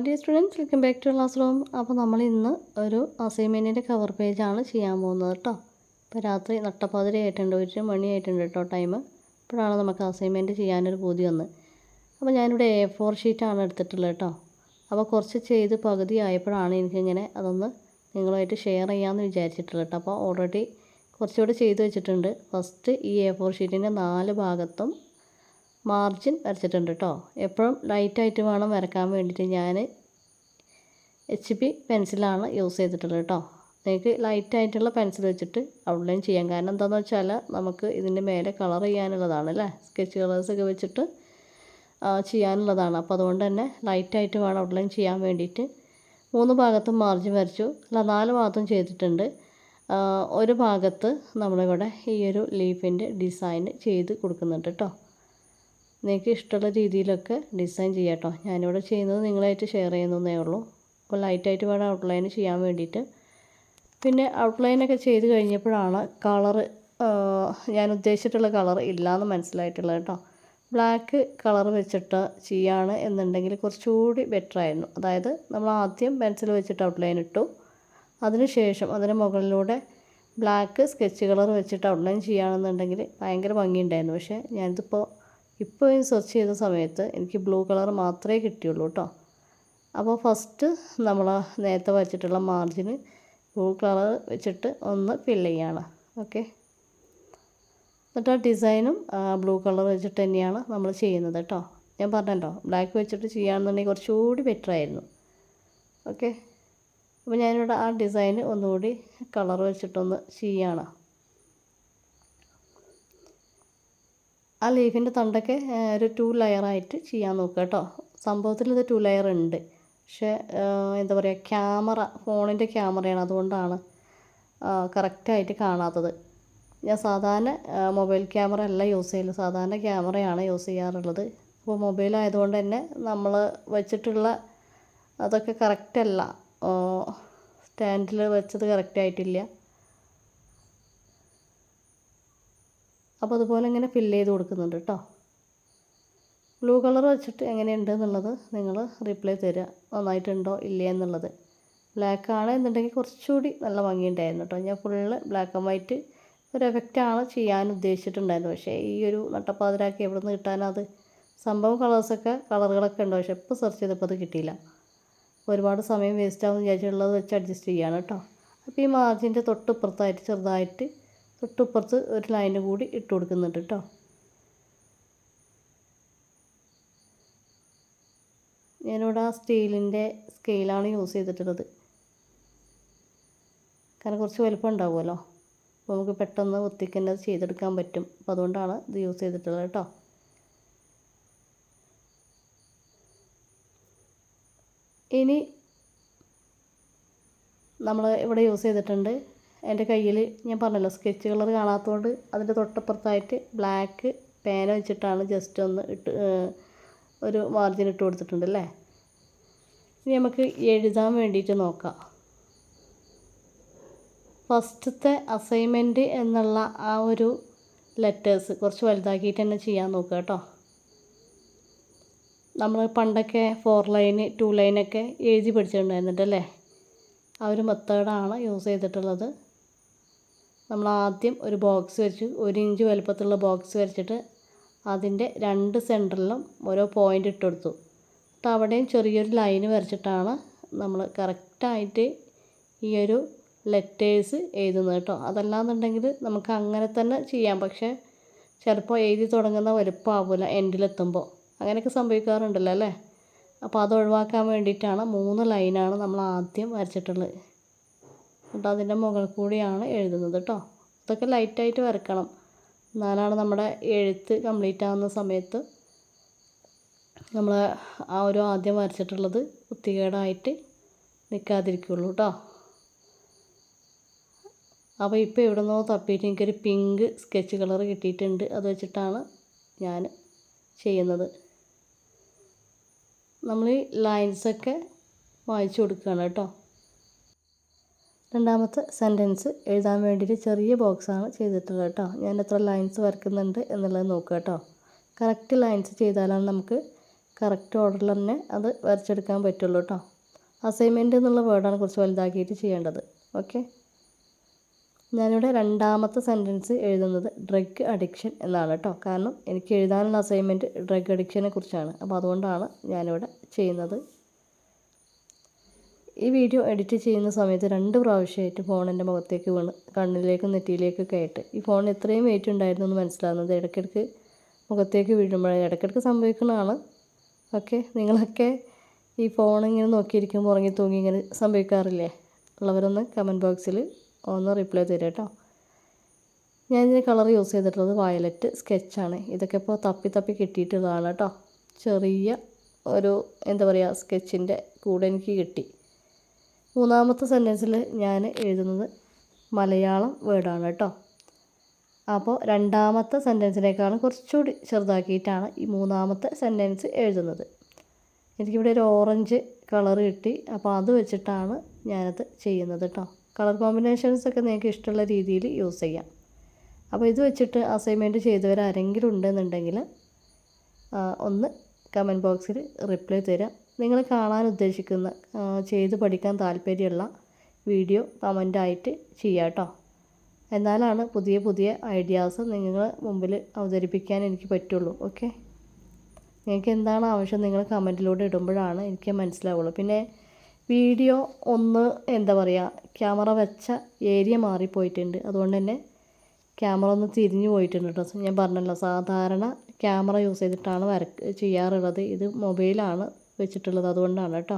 Dear students, welcome back to classroom. അപ്പോൾ നമ്മൾ ഇന്ന് ഒരു അസൈൻമെൻറ്റിൻ്റെ കവർ പേജാണ് ചെയ്യാൻ പോകുന്നത് കേട്ടോ. ഇപ്പോൾ രാത്രി നട്ടപ്പാതിര ആയിട്ടുണ്ട്, 1 മണിയായിട്ടുണ്ട് കേട്ടോ ടൈം. ഇപ്പോഴാണ് നമുക്ക് അസൈൻമെൻറ്റ് ചെയ്യാനൊരു പൂതി വന്നത്. അപ്പോൾ ഞാനിവിടെ A4 ഷീറ്റാണ് എടുത്തിട്ടുള്ളത് കേട്ടോ. അപ്പോൾ കുറച്ച് ചെയ്ത് പകുതി ആയപ്പോഴാണ് എനിക്കിങ്ങനെ അതൊന്ന് നിങ്ങളുമായിട്ട് ഷെയർ ചെയ്യാമെന്ന് വിചാരിച്ചിട്ടുള്ളത് കേട്ടോ. അപ്പോൾ ഓൾറെഡി കുറച്ചുകൂടെ ചെയ്ത് വെച്ചിട്ടുണ്ട്. ഫസ്റ്റ് ഈ A4 ഷീറ്റിൻ്റെ 4 ഭാഗത്തും മാർജിൻ വരച്ചിട്ടുണ്ട് കേട്ടോ. എപ്പോഴും ലൈറ്റായിട്ട് വേണം വരക്കാൻ വേണ്ടിയിട്ട്. ഞാൻ HB പെൻസിലാണ് യൂസ് ചെയ്തിട്ടുള്ളത് കേട്ടോ. നിങ്ങൾക്ക് ലൈറ്റായിട്ടുള്ള പെൻസിൽ വെച്ചിട്ട് ഔട്ട്ലൈൻ ചെയ്യാം. കാരണം എന്താണെന്ന് വെച്ചാൽ നമുക്ക് ഇതിൻ്റെ മേലെ കളർ ചെയ്യാനുള്ളതാണ് അല്ലേ, സ്കെച്ച് കളേഴ്സൊക്കെ വെച്ചിട്ട് ചെയ്യാനുള്ളതാണ്. അപ്പോൾ അതുകൊണ്ട് തന്നെ ലൈറ്റായിട്ട് വേണം ഔട്ട്ലൈൻ ചെയ്യാൻ വേണ്ടിയിട്ട്. 3 ഭാഗത്തും മാർജിൻ വരച്ചു, അല്ല 4 ഭാഗത്തും ചെയ്തിട്ടുണ്ട്. ഒരു ഭാഗത്ത് നമ്മളിവിടെ ഈ ഒരു ലീഫിൻ്റെ ഡിസൈൻ ചെയ്ത് കൊടുക്കുന്നുണ്ട് കേട്ടോ. നിങ്ങൾക്ക് ഇഷ്ടമുള്ള രീതിയിലൊക്കെ ഡിസൈൻ ചെയ്യാം കേട്ടോ. ഞാനിവിടെ ചെയ്യുന്നത് നിങ്ങളായിട്ട് ഷെയർ ചെയ്യുന്നതേ ഉള്ളൂ. അപ്പോൾ ലൈറ്റായിട്ട് വേണം ഔട്ട്ലൈൻ ചെയ്യാൻ വേണ്ടിയിട്ട്. പിന്നെ ഔട്ട്ലൈനൊക്കെ ചെയ്ത് കഴിഞ്ഞപ്പോഴാണ് കളറ് ഞാൻ ഉദ്ദേശിച്ചിട്ടുള്ള കളർ ഇല്ലയെന്ന് മനസ്സിലായിട്ടുള്ളത് കേട്ടോ. ബ്ലാക്ക് കളർ വെച്ചിട്ട് ചെയ്യാണ് എന്നുണ്ടെങ്കിൽ കുറച്ചുകൂടി ബെറ്റർ ആയിരുന്നു. അതായത് നമ്മൾ ആദ്യം പെൻസിൽ വെച്ചിട്ട് ഔട്ട്ലൈൻ ഇട്ടു, അതിനുശേഷം അതിന് മുകളിലൂടെ ബ്ലാക്ക് സ്കെച്ച് കളർ വെച്ചിട്ട് ഔട്ട്ലൈൻ ചെയ്യുകയാണെന്നുണ്ടെങ്കിൽ ഭയങ്കര ഭംഗിയുണ്ടായിരുന്നു. പക്ഷേ ഞാനിതിപ്പോൾ സെർച്ച് ചെയ്ത സമയത്ത് എനിക്ക് ബ്ലൂ കളർ മാത്രമേ കിട്ടിയുള്ളൂ കേട്ടോ. അപ്പോൾ ഫസ്റ്റ് നമ്മൾ നേരത്തെ വരച്ചിട്ടുള്ള മാർജിന് ബ്ലൂ കളർ വെച്ചിട്ട് ഒന്ന് ഫില്ല് ചെയ്യാണ്. ഓക്കെ, എന്നിട്ട് ആ ഡിസൈനും ബ്ലൂ കളർ വെച്ചിട്ട് തന്നെയാണ് നമ്മൾ ചെയ്യുന്നത് കേട്ടോ. ഞാൻ പറഞ്ഞല്ലോ, ബ്ലാക്ക് വെച്ചിട്ട് ചെയ്യുകയാണെന്നുണ്ടെങ്കിൽ കുറച്ചുകൂടി ബെറ്റർ ആയിരുന്നു. ഓക്കെ, അപ്പോൾ ഞാനിവിടെ ആ ഡിസൈൻ ഒന്നുകൂടി കളർ വെച്ചിട്ടൊന്ന് ചെയ്യാണ്. ആ ലീഫിൻ്റെ തണ്ടൊക്കെ ഒരു 2 ലെയറായിട്ട് ചെയ്യാൻ നോക്കുക കേട്ടോ. സംഭവത്തിൽ ഇത് 2 ലെയർ ഉണ്ട്, പക്ഷേ എന്താ പറയുക, ഫോണിൻ്റെ ക്യാമറയാണ്, അതുകൊണ്ടാണ് കറക്റ്റായിട്ട് കാണാത്തത്. ഞാൻ സാധാരണ മൊബൈൽ ക്യാമറ അല്ല യൂസ് ചെയ്യുന്നത്, സാധാരണ ക്യാമറയാണ് യൂസ് ചെയ്യാറുള്ളത്. അപ്പോൾ മൊബൈലായതുകൊണ്ട് തന്നെ നമ്മൾ വെച്ചിട്ടുള്ള അതൊക്കെ കറക്റ്റല്ല, സ്റ്റാൻഡിൽ വെച്ചത് കറക്റ്റായിട്ടില്ല. അപ്പോൾ അതുപോലെ ഇങ്ങനെ ഫില്ല് ചെയ്ത് കൊടുക്കുന്നുണ്ട് കേട്ടോ. ബ്ലൂ കളർ വെച്ചിട്ട് എങ്ങനെയുണ്ട് എന്നുള്ളത് നിങ്ങൾ റിപ്ലൈ തരിക, നന്നായിട്ടുണ്ടോ ഇല്ലേ എന്നുള്ളത്. ബ്ലാക്ക് ആണ് എന്നുണ്ടെങ്കിൽ കുറച്ചുകൂടി നല്ല ഭംഗിയുണ്ടായിരുന്നു കേട്ടോ. ഞാൻ ഫുള്ള് ബ്ലാക്ക് ആൻഡ് വൈറ്റ് ഒരു എഫക്റ്റാണ് ചെയ്യാൻ ഉദ്ദേശിച്ചിട്ടുണ്ടായിരുന്നു. പക്ഷേ ഈ ഒരു നട്ടപ്പാതിരാക്കി എവിടെ നിന്ന് കിട്ടാനത്. സംഭവം കളറുകളൊക്കെ ഉണ്ട്, പക്ഷേ ഇപ്പോൾ സെർച്ച് ചെയ്തപ്പോൾ അത് കിട്ടിയില്ല. ഒരുപാട് സമയം വേസ്റ്റ് ആവുമെന്ന് വിചാരിച്ചുള്ളത് വെച്ച് അഡ്ജസ്റ്റ് ചെയ്യാണ് കേട്ടോ. അപ്പോൾ ഈ മാർജിൻ്റെ തൊട്ടിപ്പുറത്തായിട്ട് ചെറുതായിട്ട് തൊട്ടിപ്പുറത്ത് ഒരു ലൈന് കൂടി ഇട്ട് കൊടുക്കുന്നുണ്ട് കേട്ടോ. ഞാനിവിടെ ആ സ്റ്റീലിൻ്റെ സ്കെയിലാണ് യൂസ് ചെയ്തിട്ടുള്ളത്. കാരണം കുറച്ച് വലുപ്പം ഉണ്ടാവുമല്ലോ, അപ്പോൾ നമുക്ക് പെട്ടെന്ന് ഒത്തിക്ക് തന്നെ അത് ചെയ്തെടുക്കാൻ പറ്റും. അപ്പോൾ അതുകൊണ്ടാണ് ഇത് യൂസ് ചെയ്തിട്ടുള്ളത് കേട്ടോ. ഇനി നമ്മൾ ഇവിടെ യൂസ് ചെയ്തിട്ടുണ്ട്. എൻ്റെ കയ്യിൽ ഞാൻ പറഞ്ഞല്ലോ സ്കെച്ച് കളർ കാണാത്തതുകൊണ്ട് അതിൻ്റെ തൊട്ടപ്പുറത്തായിട്ട് ബ്ലാക്ക് പേന വെച്ചിട്ടാണ് ജസ്റ്റ് ഒന്ന് ഒരു മാർജിൻ ഇട്ട് കൊടുത്തിട്ടുണ്ട് അല്ലേ. ഇനി നമുക്ക് എഴുതാൻ വേണ്ടിയിട്ട് നോക്കാം. ഫസ്റ്റത്തെ അസൈൻമെൻറ്റ് എന്നുള്ള ആ ഒരു ലെറ്റേഴ്സ് കുറച്ച് വലുതാക്കിയിട്ട് തന്നെ ചെയ്യാൻ നോക്കുക കേട്ടോ. നമ്മൾ പണ്ടൊക്കെ 4 ലൈൻ 2 ലൈനൊക്കെ എഴുതി പഠിച്ചിട്ടുണ്ടായിരുന്നിട്ടല്ലേ, ആ ഒരു മെത്തേഡാണ് യൂസ് ചെയ്തിട്ടുള്ളത്. നമ്മൾ ആദ്യം ഒരു ബോക്സ് വരച്ചു, 1 ഇഞ്ച് വലുപ്പത്തിലുള്ള ബോക്സ് വരച്ചിട്ട് അതിൻ്റെ 2 സെൻറ്ററിലും ഓരോ പോയിൻ്റ് ഇട്ട് കൊടുത്തു. എന്നിട്ട് അവിടെയും ചെറിയൊരു ലൈന് വരച്ചിട്ടാണ് നമ്മൾ കറക്റ്റായിട്ട് ഈ ഒരു ലെറ്റേഴ്സ് എഴുതുന്നത് കേട്ടോ. അതല്ലാന്നുണ്ടെങ്കിൽ നമുക്ക് അങ്ങനെ തന്നെ ചെയ്യാം, പക്ഷേ ചിലപ്പോൾ എഴുതി തുടങ്ങുന്ന വലുപ്പമാവില്ല എൻഡിലെത്തുമ്പോൾ. അങ്ങനെയൊക്കെ സംഭവിക്കാറുണ്ടല്ലോ അല്ലേ. അപ്പോൾ അത് ഒഴിവാക്കാൻ വേണ്ടിയിട്ടാണ് 3 ലൈനാണ് നമ്മൾ ആദ്യം വരച്ചിട്ടുള്ളത്. എന്നിട്ട് അതിൻ്റെ മുകളിൽ കൂടിയാണ് എഴുതുന്നത് കേട്ടോ. ഇതൊക്കെ ലൈറ്റായിട്ട് വരക്കണം, എന്നാലാണ് നമ്മുടെ എഴുത്ത് കംപ്ലീറ്റ് ആവുന്ന സമയത്ത് നമ്മൾ ആ ഒരു ആദ്യം വരച്ചിട്ടുള്ളത് വൃത്തികേടായിട്ട് നിൽക്കാതിരിക്കുള്ളൂ കേട്ടോ. അപ്പോൾ ഇപ്പോൾ എവിടെ നിന്നോ തപ്പിയിട്ട് എനിക്കൊരു പിങ്ക് സ്കെച്ച് കളർ കിട്ടിയിട്ടുണ്ട്, അത് വെച്ചിട്ടാണ് ഞാൻ ചെയ്യുന്നത്. നമ്മൾ ഈ ലൈൻസൊക്കെ വായിച്ചു കൊടുക്കുകയാണ് കേട്ടോ. രണ്ടാമത്തെ സെൻറ്റൻസ് എഴുതാൻ വേണ്ടിയിട്ട് ചെറിയ ബോക്സാണ് ചെയ്തിട്ടുള്ളത് കേട്ടോ. ഞാൻ എത്ര ലൈൻസ് വരക്കുന്നുണ്ട് എന്നുള്ളത് നോക്കുക കേട്ടോ. കറക്റ്റ് ലൈൻസ് ചെയ്താലാണ് നമുക്ക് കറക്റ്റ് ഓർഡറിൽ തന്നെ അത് വരച്ചെടുക്കാൻ പറ്റുള്ളൂ കേട്ടോ. അസൈൻമെൻറ്റ് എന്നുള്ള വേർഡാണ് കുറച്ച് വലുതാക്കിയിട്ട് ചെയ്യേണ്ടത്. ഓക്കെ, ഞാനിവിടെ രണ്ടാമത്തെ സെൻറ്റൻസ് എഴുതുന്നത് ഡ്രഗ് അഡിക്ഷൻ എന്നാണ് കേട്ടോ. കാരണം എനിക്ക് എഴുതാനുള്ള അസൈൻമെൻറ്റ് ഡ്രഗ് അഡിക്ഷനെ കുറിച്ചാണ്. അപ്പോൾ അതുകൊണ്ടാണ് ഞാനിവിടെ ചെയ്യുന്നത്. ഈ വീഡിയോ എഡിറ്റ് ചെയ്യുന്ന സമയത്ത് 2 പ്രാവശ്യമായിട്ട് ഫോൺ എൻ്റെ മുഖത്തേക്ക് വീണ് കണ്ണിലേക്കും നെറ്റിയിലേക്കൊക്കെ ആയിട്ട്. ഈ ഫോൺ എത്രയും വെയിറ്റ് ഉണ്ടായിരുന്നു എന്ന് മനസ്സിലാകുന്നത് ഇടയ്ക്കിടയ്ക്ക് മുഖത്തേക്ക് വീഴുമ്പോഴേ ഇടയ്ക്കിടയ്ക്ക് സംഭവിക്കുന്നതാണ്. ഓക്കെ, നിങ്ങളൊക്കെ ഈ ഫോണിങ്ങനെ നോക്കിയിരിക്കുമ്പോൾ ഉറങ്ങി തൂങ്ങി ഇങ്ങനെ സംഭവിക്കാറില്ലേ? ഉള്ളവരൊന്ന് കമൻറ്റ് ബോക്സിൽ ഒന്ന് റിപ്ലൈ തരാം കേട്ടോ. ഞാനിതിന് കളർ യൂസ് ചെയ്തിട്ടുള്ളത് വയലറ്റ് സ്കെച്ചാണ്. ഇതൊക്കെ ഇപ്പോൾ തപ്പി തപ്പി കിട്ടിയിട്ടുള്ളതാണ് കേട്ടോ. ചെറിയ ഒരു എന്താ പറയുക സ്കെച്ചിൻ്റെ കൂടെ എനിക്ക് കിട്ടി. മൂന്നാമത്തെ സെൻറ്റൻസിൽ ഞാൻ എഴുതുന്നത് മലയാളം വേർഡാണ് കേട്ടോ. അപ്പോൾ രണ്ടാമത്തെ സെൻറ്റൻസിനേക്കാളും കുറച്ചുകൂടി ചെറുതാക്കിയിട്ടാണ് ഈ മൂന്നാമത്തെ സെൻറ്റൻസ് എഴുതുന്നത്. എനിക്കിവിടെ ഒരു ഓറഞ്ച് കളർ കിട്ടി. അപ്പോൾ അത് വെച്ചിട്ടാണ് ഞാനത് ചെയ്യുന്നത് കേട്ടോ. കളർ കോമ്പിനേഷൻസൊക്കെ നിങ്ങൾക്ക് ഇഷ്ടമുള്ള രീതിയിൽ യൂസ് ചെയ്യാം. അപ്പോൾ ഇത് വെച്ചിട്ട് അസൈൻമെൻറ്റ് ചെയ്തവരാരെങ്കിലും ഉണ്ടെന്നുണ്ടെങ്കിൽ ഒന്ന് കമൻറ്റ് ബോക്സിൽ റിപ്ലൈ തരാം. നിങ്ങൾ കാണാൻ ഉദ്ദേശിക്കുന്ന ചെയ്ത് പഠിക്കാൻ താല്പര്യമുള്ള വീഡിയോ കമൻ്റായിട്ട് ചെയ്യാം കേട്ടോ. എന്നാലാണ് പുതിയ പുതിയ ഐഡിയാസ് നിങ്ങളുടെ മുമ്പിൽ അവതരിപ്പിക്കാൻ എനിക്ക് പറ്റുള്ളൂ. ഓക്കെ, നിങ്ങൾക്ക് എന്താണ് ആവശ്യം നിങ്ങൾ കമൻറ്റിലൂടെ ഇടുമ്പോഴാണ് എനിക്ക് മനസ്സിലാവുള്ളൂ. പിന്നെ വീഡിയോ ഒന്ന് എന്താ പറയുക ക്യാമറ വെച്ച ഏരിയ മാറിപ്പോയിട്ടുണ്ട്. അതുകൊണ്ട് തന്നെ ക്യാമറ ഒന്ന് തിരിഞ്ഞു പോയിട്ടുണ്ട് കേട്ടോ. ഞാൻ പറഞ്ഞല്ലോ സാധാരണ ക്യാമറ യൂസ് ചെയ്തിട്ടാണ് ചെയ്യാറുള്ളത്. ഇത് മൊബൈലാണ് വെച്ചിട്ടുള്ളത്, അതുകൊണ്ടാണ് കേട്ടോ.